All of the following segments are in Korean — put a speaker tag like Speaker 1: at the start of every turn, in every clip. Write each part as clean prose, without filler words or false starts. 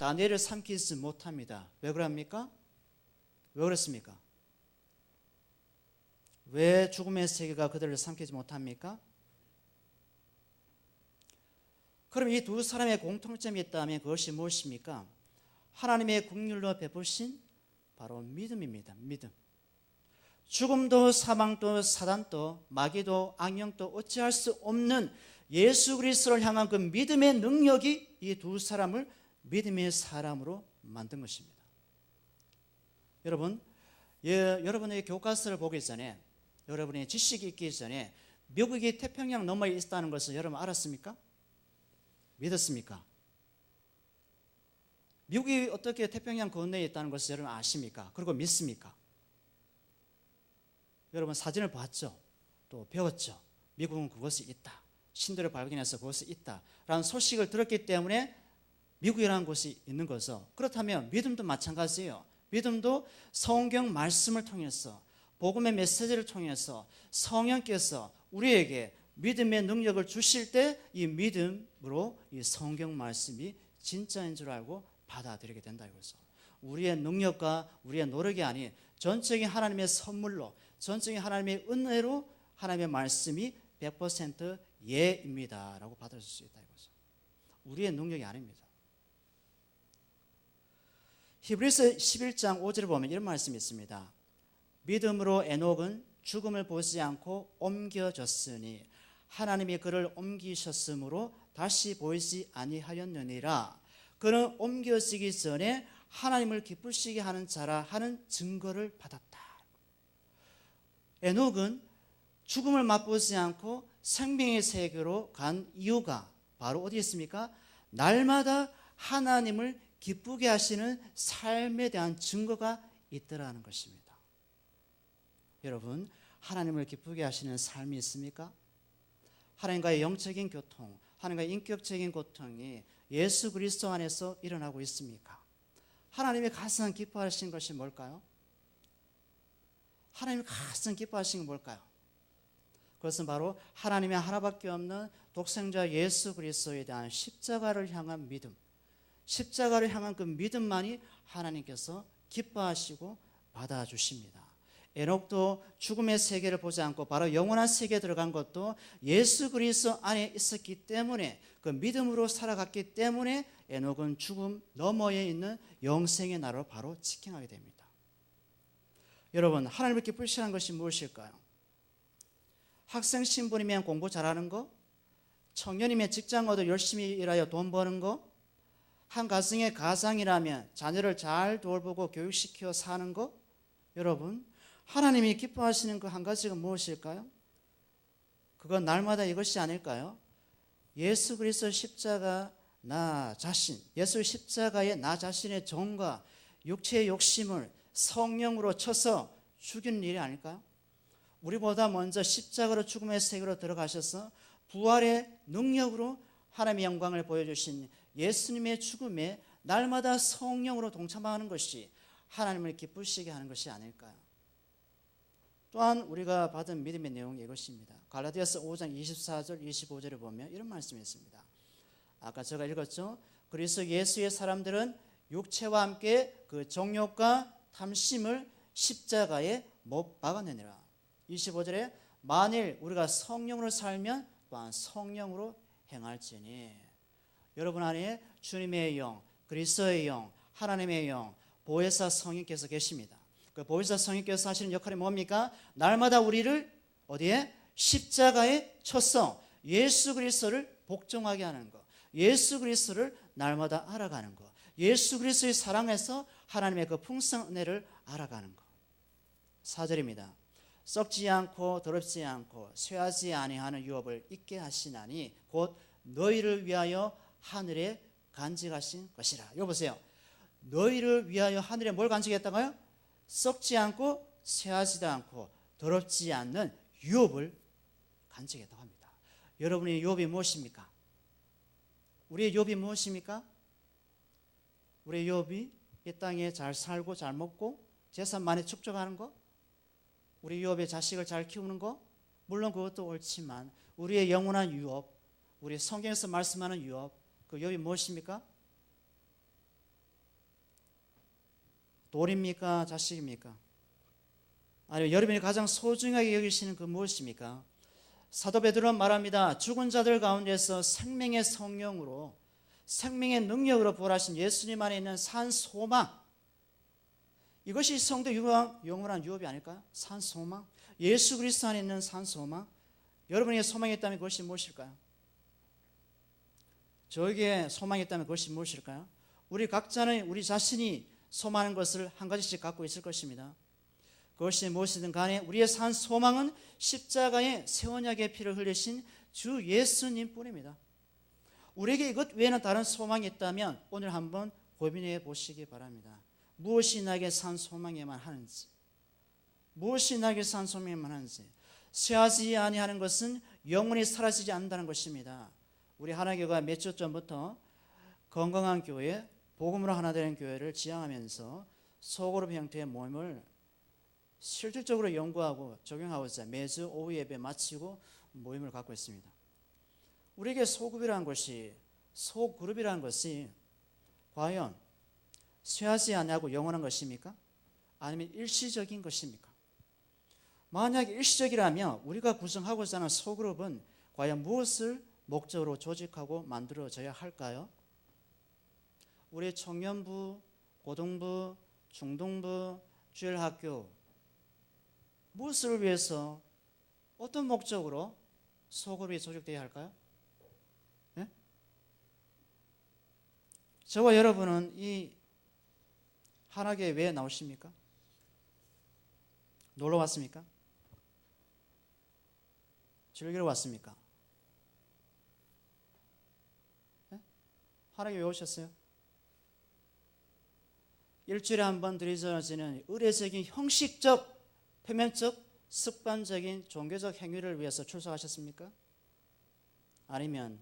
Speaker 1: 다니엘을 삼키지 못합니다. 왜 그럽니까? 왜 그렇습니까? 왜 죽음의 세계가 그들을 삼키지 못합니까? 그럼 이 두 사람의 공통점이 있다면 그것이 무엇입니까? 하나님의 긍휼로 베푸신 바로 믿음입니다. 믿음. 죽음도 사망도 사단도 마귀도 악령도 어찌할 수 없는 예수 그리스도를 향한 그 믿음의 능력이 이 두 사람을 믿음의 사람으로 만든 것입니다. 여러분, 여러분의 교과서를 보기 전에, 여러분의 지식이 있기 전에 미국이 태평양 너머에 있다는 것을 여러분 알았습니까? 믿었습니까? 미국이 어떻게 태평양 건너에 있다는 것을 여러분 아십니까? 그리고 믿습니까? 여러분 사진을 봤죠? 또 배웠죠? 미국은 그것이 있다. 신들을 발견해서 그것이 있다 라는 소식을 들었기 때문에 미국이라는 곳이 있는 거죠. 그렇다면 믿음도 마찬가지예요. 믿음도 성경 말씀을 통해서, 복음의 메시지를 통해서 성령께서 우리에게 믿음의 능력을 주실 때 이 믿음으로 이 성경 말씀이 진짜인 줄 알고 받아들이게 된다 이거죠. 우리의 능력과 우리의 노력이 아닌 전적인 하나님의 선물로, 전적인 하나님의 은혜로 하나님의 말씀이 100% 예입니다 라고 받아줄 수 있다 이거죠. 우리의 능력이 아닙니다. 히브리서 11장 5절을 보면 이런 말씀이 있습니다. 믿음으로 에녹은 죽음을 보지 않고 옮겨졌으니 하나님이 그를 옮기셨으므로 다시 보이지 아니하였느니라. 그는 옮겨지기 전에 하나님을 기쁘시게 하는 자라 하는 증거를 받았다. 에녹은 죽음을 맛보지 않고 생명의 세계로 간 이유가 바로 어디 있습니까? 날마다 하나님을 기쁘게 하시는 삶에 대한 증거가 있더라는 것입니다. 여러분, 하나님을 기쁘게 하시는 삶이 있습니까? 하나님과의 영적인 교통, 하나님과의 인격적인 고통이 예수 그리스도 안에서 일어나고 있습니까? 하나님이 가장 기뻐하시는 것이 뭘까요? 하나님이 가장 기뻐하시는 게 뭘까요? 그것은 바로 하나님의 하나밖에 없는 독생자 예수 그리스도에 대한 십자가를 향한 믿음, 십자가를 향한 그 믿음만이 하나님께서 기뻐하시고 받아주십니다. 에녹도 죽음의 세계를 보지 않고 바로 영원한 세계에 들어간 것도 예수 그리스도 안에 있었기 때문에, 그 믿음으로 살아갔기 때문에 에녹은 죽음 너머에 있는 영생의 나라로 바로 직행하게 됩니다. 여러분, 하나님을 기쁘시게 하는 것이 무엇일까요? 학생 신분이면 공부 잘하는 거, 청년이면 직장 얻어 열심히 일하여 돈 버는 거, 한 가정의 가장이라면 자녀를 잘 돌보고 교육시켜 사는 거. 여러분, 하나님이 기뻐하시는 그 한 가지가 무엇일까요? 그건 날마다 이것이 아닐까요? 예수 그리스도 십자가 나 자신, 예수 십자가의 나 자신의 정과 육체의 욕심을 성령으로 쳐서 죽이는 일이 아닐까요? 우리보다 먼저 십자가로 죽음의 세계로 들어가셔서 부활의 능력으로 하나님의 영광을 보여주신 예수님의 죽음에 날마다 성령으로 동참하는 것이 하나님을 기쁘시게 하는 것이 아닐까요? 또한 우리가 받은 믿음의 내용이 이것입니다. 갈라디아서 5장 24절 25절을 보면 이런 말씀이 있습니다. 아까 제가 읽었죠? 그리스도 예수의 사람들은 육체와 함께 그 정욕과 탐심을 십자가에 못 박아내니라. 25절에 만일 우리가 성령으로 살면 또한 성령으로 행할지니. 여러분 안에 주님의 영, 그리스도의 영, 하나님의 영, 보혜사 성령께서 계십니다. 그 보혜사 성령께서 하시는 역할이 뭡니까? 날마다 우리를 어디에? 십자가에 쳐서 예수 그리스도를 복종하게 하는 것, 예수 그리스도를 날마다 알아가는 것, 예수 그리스도의 사랑에서 하나님의 그 풍성한 은혜를 알아가는 것. 4절입니다. 썩지 않고 더럽지 않고 쇠하지 아니하는 유업을 잊게 하시나니 곧 너희를 위하여 하늘에 간직하신 것이라. 이거 보세요. 너희를 위하여 하늘에 뭘 간직했다고요? 썩지 않고 쇠하지도 않고 더럽지 않는 유업을 간직했다고 합니다. 여러분의 유업이 무엇입니까? 우리의 유업이 무엇입니까? 우리의 유업이 이 땅에 잘 살고 잘 먹고 재산 많이 축적하는 것, 우리 유업의 자식을 잘 키우는 것, 물론 그것도 옳지만 우리의 영원한 유업, 우리 성경에서 말씀하는 유업, 그 유업이 무엇입니까? 돌입니까? 자식입니까? 아니면 여러분이 가장 소중하게 여기시는 그 무엇입니까? 사도 베드로는 말합니다. 죽은 자들 가운데서 생명의 성령으로, 생명의 능력으로 부활하신 예수님 안에 있는 산 소망, 이것이 성도 영원한 유업이 아닐까요? 산 소망, 예수 그리스도 안에 있는 산 소망. 여러분에게 소망이 있다면 그것이 무엇일까요? 저에게 소망이 있다면 그것이 무엇일까요? 우리 각자는 우리 자신이 소망하는 것을 한 가지씩 갖고 있을 것입니다. 그것이 무엇이든 간에 우리의 산 소망은 십자가의 새 언약의 피를 흘리신 주 예수님 뿐입니다. 우리에게 이것 외에는 다른 소망이 있다면 오늘 한번 고민해 보시기 바랍니다. 무엇이 나에게 산 소망에만 하는지, 무엇이 나에게 산 소망에만 하는지. 쇠하지 아니하는 것은 영원히 사라지지 않는다는 것입니다. 우리 하나교가 몇 주 전부터 건강한 교회, 복음으로 하나 되는 교회를 지향하면서 소그룹 형태의 모임을 실질적으로 연구하고 적용하고자 매주 오후 예배 마치고 모임을 갖고 있습니다. 우리에게 소그룹이라는 것이 과연 쇠하지 아니하고 영원한 것입니까? 아니면 일시적인 것입니까? 만약 일시적이라면 우리가 구성하고자 하는 소그룹은 과연 무엇을 목적으로 조직하고 만들어져야 할까요? 우리 청년부, 고등부, 중등부, 주일학교 무엇을 위해서 어떤 목적으로 소그룹이 조직되어야 할까요? 네? 저와 여러분은 이 하나교에 왜 나오십니까? 놀러 왔습니까? 즐기러 왔습니까? 네? 하나교에 왜 오셨어요? 일주일에 한 번 드려지는 의례적인 형식적, 표면적, 습관적인 종교적 행위를 위해서 출석하셨습니까? 아니면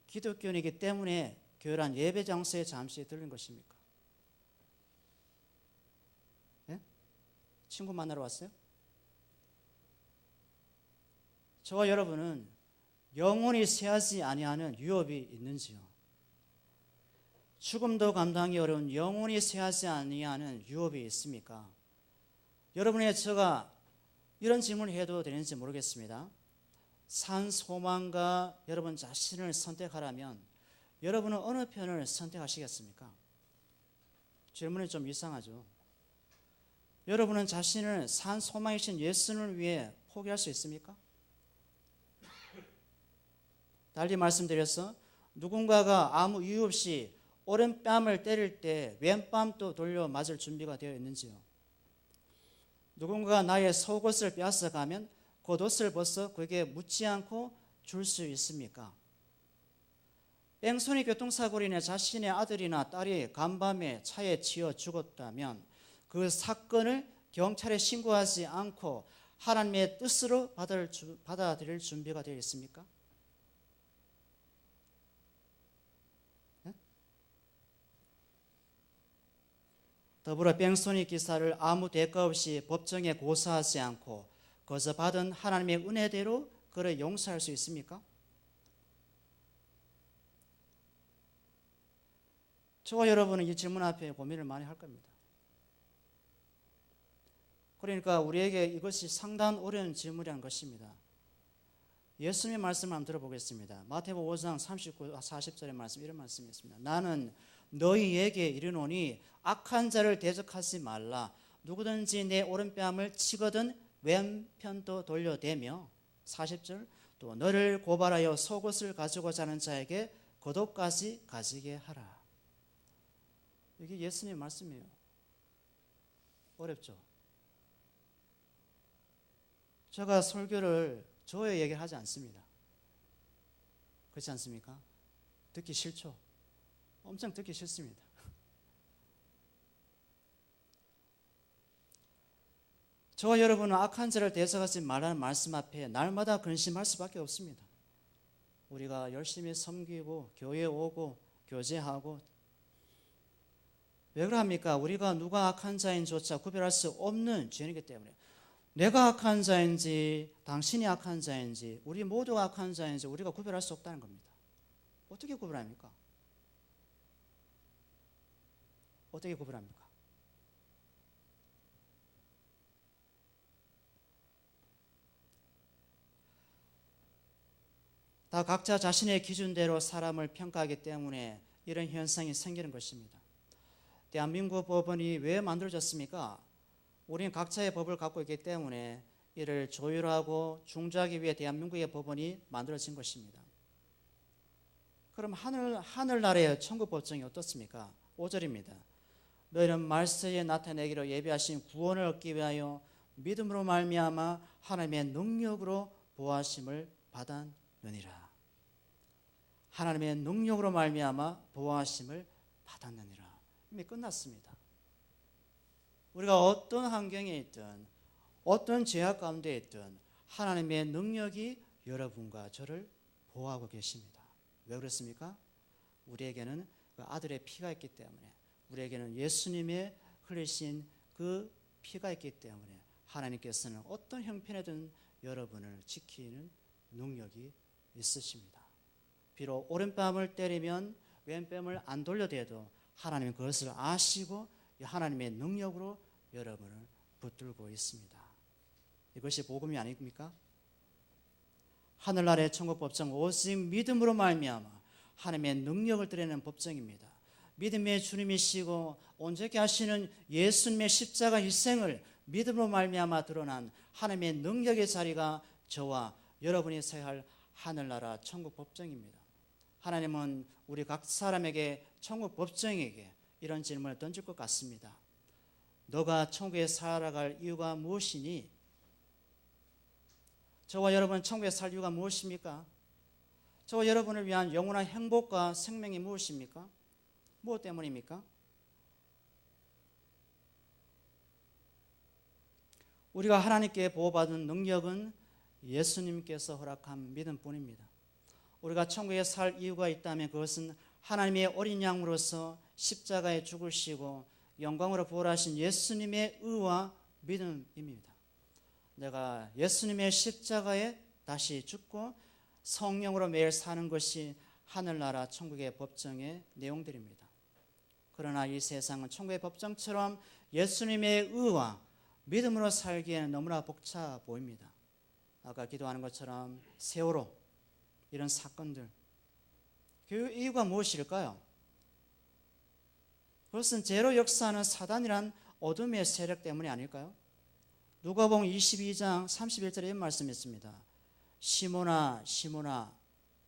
Speaker 1: 기독교인이기 때문에 교회란 예배 장소에 잠시 들린 것입니까? 네? 친구 만나러 왔어요? 저와 여러분은 영원히 쇠하지 아니하는 유업이 있는지요? 죽음도 감당하기 어려운 영원히 쇠하지 아니하는 유업이 있습니까? 여러분에게 제가 이런 질문을 해도 되는지 모르겠습니다. 산 소망과 여러분 자신을 선택하라면 여러분은 어느 편을 선택하시겠습니까? 질문이 좀 이상하죠. 여러분은 자신을 산 소망이신 예수를 위해 포기할 수 있습니까? 달리 말씀드려서 누군가가 아무 이유 없이 오른뺨을 때릴 때 왼뺨도 돌려 맞을 준비가 되어 있는지요? 누군가가 나의 속옷을 빼앗아가면 겉옷을 벗어 그에게 묻지 않고 줄 수 있습니까? 뺑소니 교통사고로 인해 자신의 아들이나 딸이 간밤에 차에 치여 죽었다면 그 사건을 경찰에 신고하지 않고 하나님의 뜻으로 받아들일 준비가 되어 있습니까? 네? 더불어 뺑소니 기사를 아무 대가 없이 법정에 고소하지 않고 거저 받은 하나님의 은혜대로 그를 용서할 수 있습니까? 저와 여러분은 이 질문 앞에 고민을 많이 할 겁니다. 그러니까 우리에게 이것이 상당히 어려운 질문이라는 것입니다. 예수님의 말씀을 한번 들어보겠습니다. 마태복음 5장 39, 40절의 말씀, 이런 말씀이 있습니다. 나는 너희에게 이르노니 악한 자를 대적하지 말라. 누구든지 내 오른뺨을 치거든 왼편도 돌려대며, 40절, 또 너를 고발하여 속옷을 가지고자 하는 자에게 겉옷까지 가지게 하라. 이게 예수님의 말씀이에요. 어렵죠? 제가 설교를 저의 얘기를 하지 않습니다. 그렇지 않습니까? 듣기 싫죠? 엄청 듣기 싫습니다. 저와 여러분은 악한 자를 대적하지 말라는 말씀 앞에 날마다 근심할 수밖에 없습니다. 우리가 열심히 섬기고 교회에 오고 교제하고, 왜 그럽니까? 우리가 누가 악한 자인조차 구별할 수 없는 죄인이기 때문에, 내가 악한 자인지 당신이 악한 자인지 우리 모두가 악한 자인지 우리가 구별할 수 없다는 겁니다. 어떻게 구별합니까? 어떻게 구별합니까? 다 각자 자신의 기준대로 사람을 평가하기 때문에 이런 현상이 생기는 것입니다. 대한민국 법원이 왜 만들어졌습니까? 우리는 각자의 법을 갖고 있기 때문에 이를 조율하고 중재하기 위해 대한민국의 법원이 만들어진 것입니다. 그럼 하늘나라의 천국법정이 어떻습니까? 5절입니다. 너희는 말세에 나타내기로 예비하신 구원을 얻기 위하여 믿음으로 말미암아 하나님의 능력으로 보호하심을 받았느니라. 하나님의 능력으로 말미암아 보호하심을 받았느니라. 이미 끝났습니다. 우리가 어떤 환경에 있든 어떤 제약 가운데 있든 하나님의 능력이 여러분과 저를 보호하고 계십니다. 왜 그렇습니까? 우리에게는 그 아들의 피가 있기 때문에, 우리에게는 예수님의 흘리신 그 피가 있기 때문에 하나님께서는 어떤 형편에든 여러분을 지키는 능력이 있으십니다. 비록 오른뺨을 때리면 왼뺨을 안 돌려대도 하나님은 그것을 아시고 하나님의 능력으로 여러분을 붙들고 있습니다. 이것이 복음이 아닙니까? 하늘나라의 천국 법정 오직 믿음으로 말미암아 하나님의 능력을 드러내는 법정입니다. 믿음의 주님이시고 온전케 하시는 예수님의 십자가 희생을 믿음으로 말미암아 드러난 하나님의 능력의 자리가 저와 여러분이 서야 할 하늘나라 천국 법정입니다. 하나님은 우리 각 사람에게 천국 법정에게 이런 질문을 던질 것 같습니다. 너가 천국에 살아갈 이유가 무엇이니? 저와 여러분 천국에 살 이유가 무엇입니까? 저와 여러분을 위한 영원한 행복과 생명이 무엇입니까? 무엇 때문입니까? 우리가 하나님께 보호받은 능력은 예수님께서 허락한 믿음뿐입니다. 우리가 천국에 살 이유가 있다면 그것은 하나님의 어린 양으로서 십자가에 죽으시고 영광으로 부활하신 예수님의 의와 믿음입니다. 내가 예수님의 십자가에 다시 죽고 성령으로 매일 사는 것이 하늘나라 천국의 법정의 내용들입니다. 그러나 이 세상은 천국의 법정처럼 예수님의 의와 믿음으로 살기에는 너무나 벅차 보입니다. 아까 기도하는 것처럼 세월호 이런 사건들, 그 이유가 무엇일까요? 그것은 죄로 역사하는 사단이란 어둠의 세력 때문이 아닐까요? 누가복음 22장 31절에 이런 말씀이 있습니다. 시몬아 시몬아,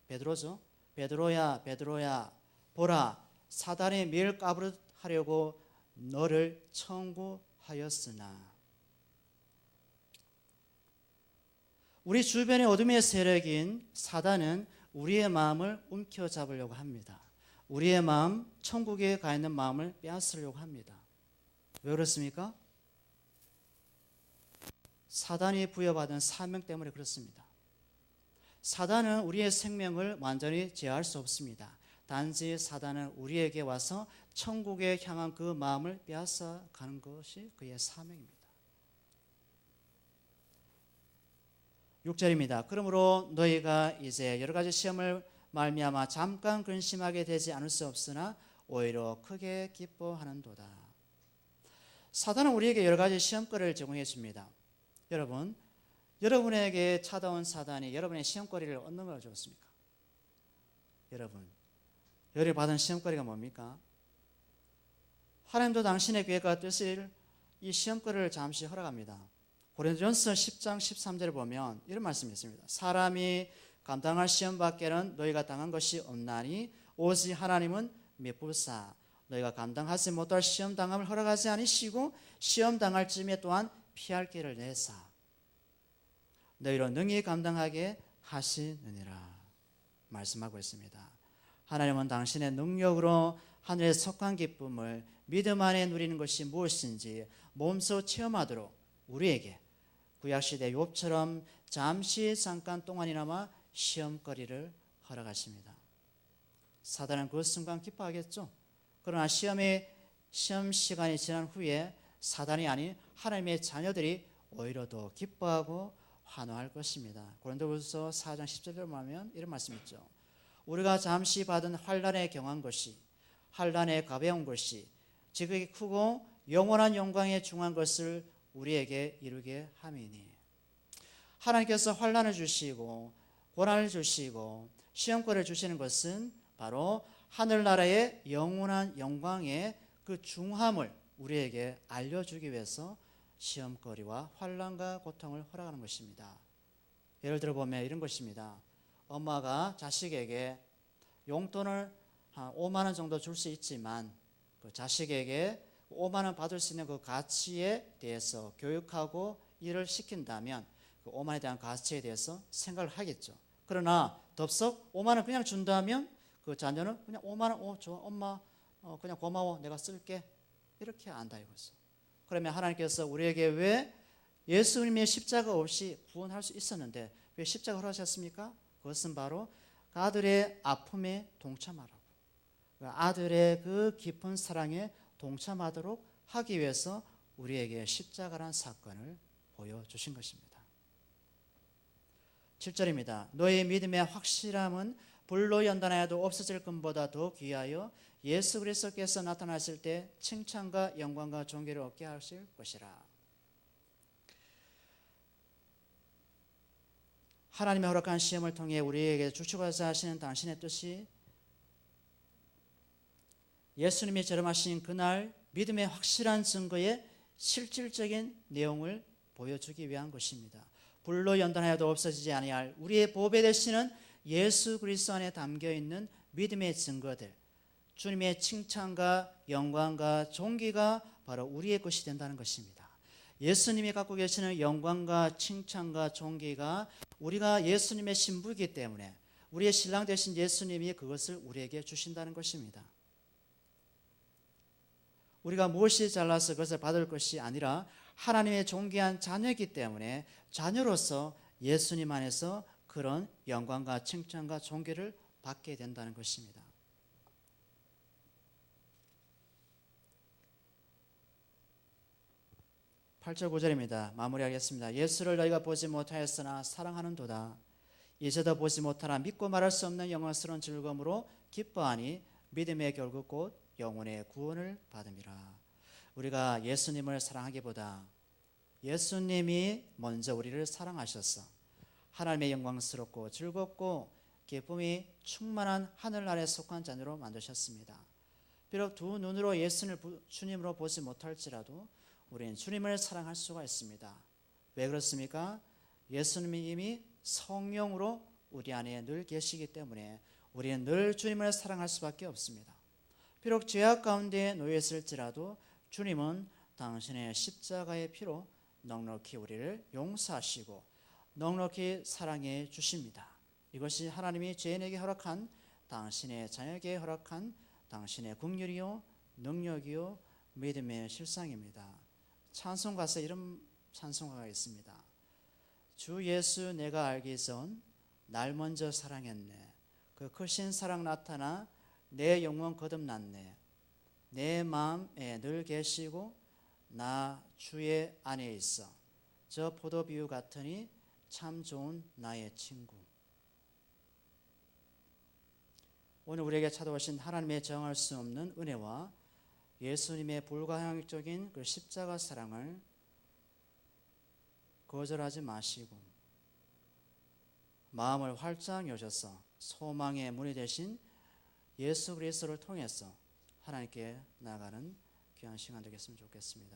Speaker 1: 베드로죠. 베드로야 베드로야, 보라 사단이 매일 까부릇 하려고 너를 청구하였으나. 우리 주변의 어둠의 세력인 사단은 우리의 마음을 움켜잡으려고 합니다. 우리의 마음, 천국에 가 있는 마음을 빼앗으려고 합니다. 왜 그렇습니까? 사단이 부여받은 사명 때문에 그렇습니다. 사단은 우리의 생명을 완전히 제어할 수 없습니다. 단지 사단은 우리에게 와서 천국에 향한 그 마음을 빼앗아 가는 것이 그의 사명입니다. 6절입니다. 그러므로 너희가 이제 여러 가지 시험을 말미암아 잠깐 근심하게 되지 않을 수 없으나 오히려 크게 기뻐하는도다. 사단은 우리에게 여러 가지 시험거리를 제공해 줍니다. 여러분, 여러분에게 찾아온 사단이 여러분의 시험거리를 얻는 걸 좋습니까? 여러분, 여러분이 받은 시험거리가 뭡니까? 하나님도 당신의 계획과 뜻을 이 시험거리를 잠시 허락합니다. 고린도전서 10장 13절을 보면 이런 말씀이 있습니다. 사람이 감당할 시험 밖에는 너희가 당한 것이 없나니 오직 하나님은 미쁘사 너희가 감당하지 못할 시험 당함을 허락하지 아니시고 시험 당할 즈음에 또한 피할 길을 내사 너희로 능히 감당하게 하시느니라 말씀하고 있습니다. 하나님은 당신의 능력으로 하늘에 속한 기쁨을 믿음 안에 누리는 것이 무엇인지 몸소 체험하도록 우리에게 구약시대 욥처럼 잠깐 동안이나마 시험거리를 허락하십니다. 사단은 그 순간 기뻐하겠죠. 그러나 시험 시간이 지난 후에 사단이 아닌 하나님의 자녀들이 오히려 더 기뻐하고 환호할 것입니다. 고린도후서 4장 10절을 보면 이런 말씀이 있죠. 우리가 잠시 받은 환난에 경한 것이 환난에 가벼운 것이 지극히 크고 영원한 영광에 중한 것을 우리에게 이루게 함이니. 하나님께서 환난을 주시고 고난을 주시고 시험거리를 주시는 것은 바로 하늘나라의 영원한 영광의 그 중함을 우리에게 알려주기 위해서 시험거리와 환난과 고통을 허락하는 것입니다. 예를 들어 보면 이런 것입니다. 엄마가 자식에게 용돈을 한 5만 원 정도 줄 수 있지만 그 자식에게 5만 원 받을 수 있는 그 가치에 대해서 교육하고 일을 시킨다면 그 5만 원에 대한 가치에 대해서 생각을 하겠죠. 그러나 덥석 5만 원 그냥 준다면 그 자녀는 그냥 5만 원, 좋아, 엄마, 그냥 고마워, 내가 쓸게. 이렇게 안다 이거죠. 그러면 하나님께서 우리에게 왜 예수님의 십자가 없이 구원할 수 있었는데 왜 십자가 허락하셨습니까? 그것은 바로 아들의 아픔에 동참하라고, 아들의 그 깊은 사랑에 동참하도록 하기 위해서 우리에게 십자가란 사건을 보여주신 것입니다. 7절입니다. 너의 믿음의 확실함은 불로 연단하여도 없어질 것보다 더 귀하여 예수 그리스도께서 나타나실 때 칭찬과 영광과 존귀를 얻게 하실 것이라. 하나님의 허락한 시험을 통해 우리에게 주축하자 하시는 당신의 뜻이 예수님이 절름하신 그날 믿음의 확실한 증거의 실질적인 내용을 보여주기 위한 것입니다. 불로 연단하여도 없어지지 아니할 우리의 보배 되시는 예수 그리스도 안에 담겨있는 믿음의 증거들, 주님의 칭찬과 영광과 존귀가 바로 우리의 것이 된다는 것입니다. 예수님이 갖고 계시는 영광과 칭찬과 존귀가 우리가 예수님의 신부이기 때문에 우리의 신랑 되신 예수님이 그것을 우리에게 주신다는 것입니다. 우리가 무엇이 잘나서 그것을 받을 것이 아니라 하나님의 존귀한 자녀이기 때문에 자녀로서 예수님 안에서 그런 영광과 칭찬과 존귀를 받게 된다는 것입니다. 8절 9절입니다. 마무리하겠습니다. 예수를 너희가 보지 못하였으나 사랑하는도다. 이제도 보지 못하나 믿고 말할 수 없는 영광스러운 즐거움으로 기뻐하니 믿음의 결국 곧 영혼의 구원을 받음이라. 우리가 예수님을 사랑하기보다 예수님이 먼저 우리를 사랑하셔서 하나님의 영광스럽고 즐겁고 기쁨이 충만한 하늘나라에 속한 자녀로 만드셨습니다. 비록 두 눈으로 예수님을 주님으로 보지 못할지라도 우리는 주님을 사랑할 수가 있습니다. 왜 그렇습니까? 예수님이 이미 성령으로 우리 안에 늘 계시기 때문에 우리는 늘 주님을 사랑할 수밖에 없습니다. 비록 죄악 가운데 놓여 있을지라도 주님은 당신의 십자가의 피로 넉넉히 우리를 용서하시고 넉넉히 사랑해 주십니다. 이것이 하나님이 죄인에게 허락한 당신의 자녀에게 허락한 당신의 긍휼이요 능력이요 믿음의 실상입니다. 찬송가서 이런 찬송가가 있습니다. 주 예수 내가 알기 전 날 먼저 사랑했네. 그 크신 사랑 나타나 내 영혼 거듭났네. 내 마음에 늘 계시고 나 주의 안에 있어. 저 포도비유 같으니 참 좋은 나의 친구. 오늘 우리에게 찾아오신 하나님의 정할 수 없는 은혜와 예수님의 불가항력적인 그 십자가 사랑을 거절하지 마시고 마음을 활짝 여셔서 소망의 문이 되신 예수 그리스도를 통해서 하나님께 나아가는 귀한 시간 되겠으면 좋겠습니다.